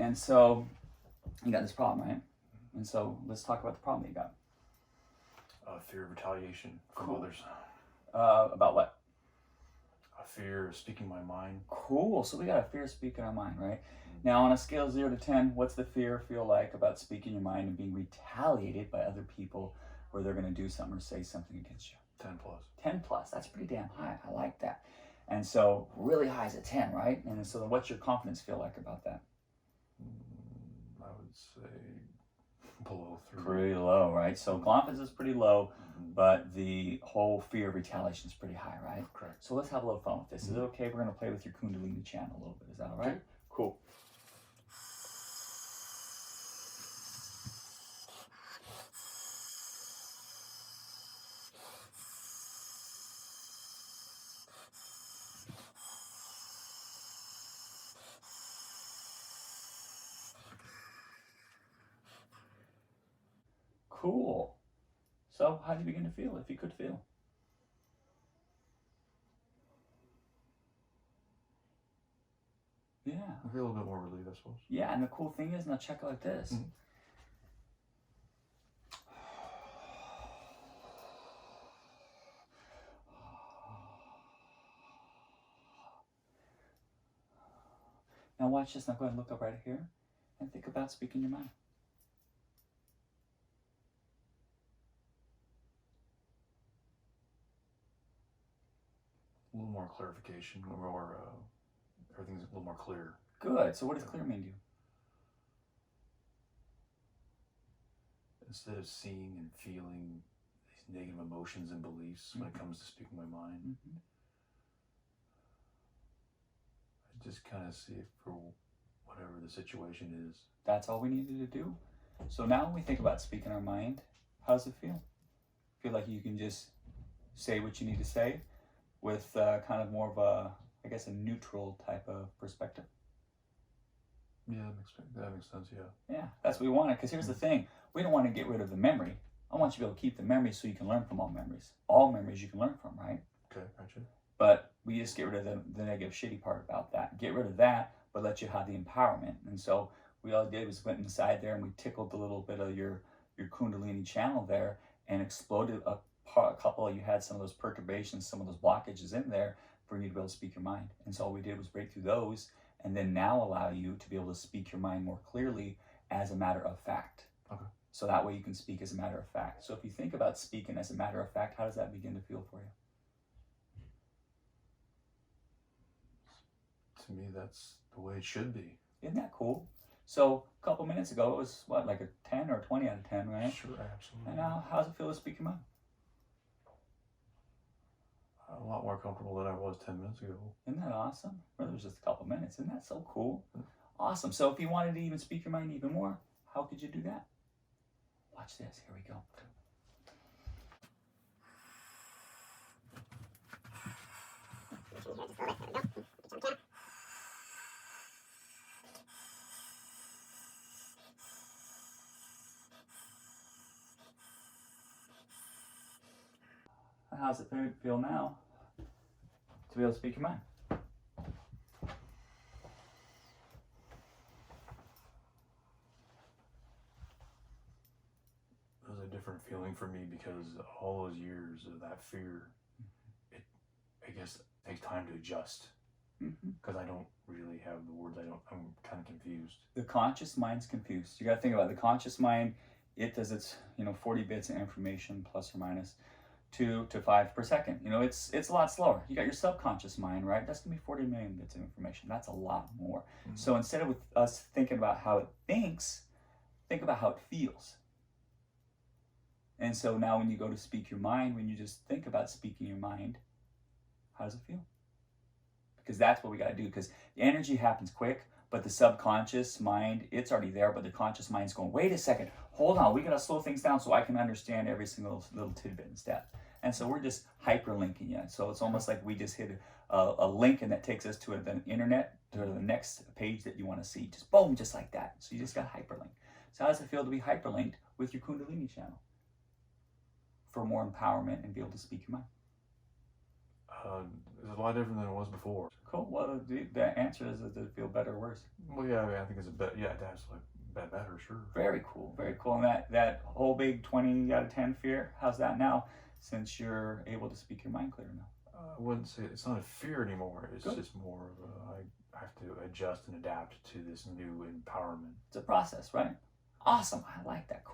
And so you got this problem, right? And so let's talk about the problem that you got. Fear of retaliation from Cool. others. About what? A fear of speaking my mind. Cool. So we got a fear of speaking our mind, right? Now, on a scale of 0 to 10, what's the fear feel like about speaking your mind and being retaliated by other people where they're going to do something or say something against you? 10 plus. 10 plus. That's pretty damn high. I like that. And so really high is a 10, right? And so then what's your confidence feel like about that? I would say below 3. Pretty low, right? So confidence is pretty low, but the whole fear of retaliation is pretty high, right? Correct. So let's have a little fun with this. Is it okay? We're going to play with your Kundalini channel a little bit. Is that all right? Okay. Cool. Cool. So how do you begin to feel, if you could feel? Yeah. I feel a little bit more relieved, I suppose. Yeah, and the cool thing is, now check it like this. Mhm. Now watch this. Now go ahead and look up right here and think about speaking your mind. A little more clarification, more, everything's a little more clear. Good. So what does clear mean to you? Instead of seeing and feeling these negative emotions and beliefs when it comes to speaking my mind, Mm-hmm. I just kind of see it for whatever the situation is. That's all we needed to do. So now when we think about speaking our mind, how does it feel? Feel like you can just say what you need to say with kind of more of a, I guess, a neutral type of perspective? Yeah, that makes sense, yeah. Yeah, that's what we wanted. Because here's the thing. We don't want to get rid of the memory. I want you to be able to keep the memory so you can learn from all memories. All memories you can learn from, right? Okay, gotcha. But we just get rid of the negative shitty part about that. Get rid of that, but let you have the empowerment. And so we all did was went inside there and we tickled a little bit of your Kundalini channel there and exploded a couple. You had some of those perturbations, some of those blockages in there for you to be able to speak your mind. And so all we did was break through those and then now allow you to be able to speak your mind more clearly as a matter of fact. Okay. So that way you can speak as a matter of fact. So if you think about speaking as a matter of fact, how does that begin to feel for you? To me, that's the way it should be. Isn't that cool? So a couple minutes ago, it was what, like a 10 or a 20 out of 10, right? Sure, absolutely. And now, how's it feel to speak your mind? A lot more comfortable than I was 10 minutes ago. Isn't that awesome? Well, it was just a couple minutes. Isn't that so cool? Awesome. So if you wanted to even speak your mind even more, how could you do that? Watch this. Here we go. How's it feel now to be able to speak your mind? It was a different feeling for me because all those years of that fear, I guess it takes time to adjust because I don't really have the words. I'm kind of confused. The conscious mind's confused. You got to think about it. The conscious mind. It does its 40 bits of information plus or minus 2 to 5 per second. It's a lot slower. You got your subconscious mind, right? That's gonna be 40 million bits of information. That's a lot more. So instead of with us thinking about how it thinks, think about how it feels. And so now when you go to speak your mind, when you just think about speaking your mind, how does it feel? Because that's what we got to do, because the energy happens quick, but the subconscious mind, it's already there, but the conscious mind's going, wait a second, hold on, we got to slow things down so I can understand every single little tidbit and step. And so we're just hyperlinking you. So it's almost like we just hit a link and that takes us to the internet, to the next page that you want to see. Just boom, just like that. So you just got hyperlinked. So how does it feel to be hyperlinked with your Kundalini channel? For more empowerment and be able to speak your mind. It's a lot different than it was before. Cool. Well, the answer is, does it feel better or worse? Well, yeah, I mean, I think it's a bit. Yeah, that's like better, sure. Very cool. Very cool. And that whole big 20 out of 10 fear, how's that now? Since you're able to speak your mind clear now. I wouldn't say it's not a fear anymore. It's Good. just more of I have to adjust and adapt to this new empowerment. It's a process, right? Awesome. I like that. Cool.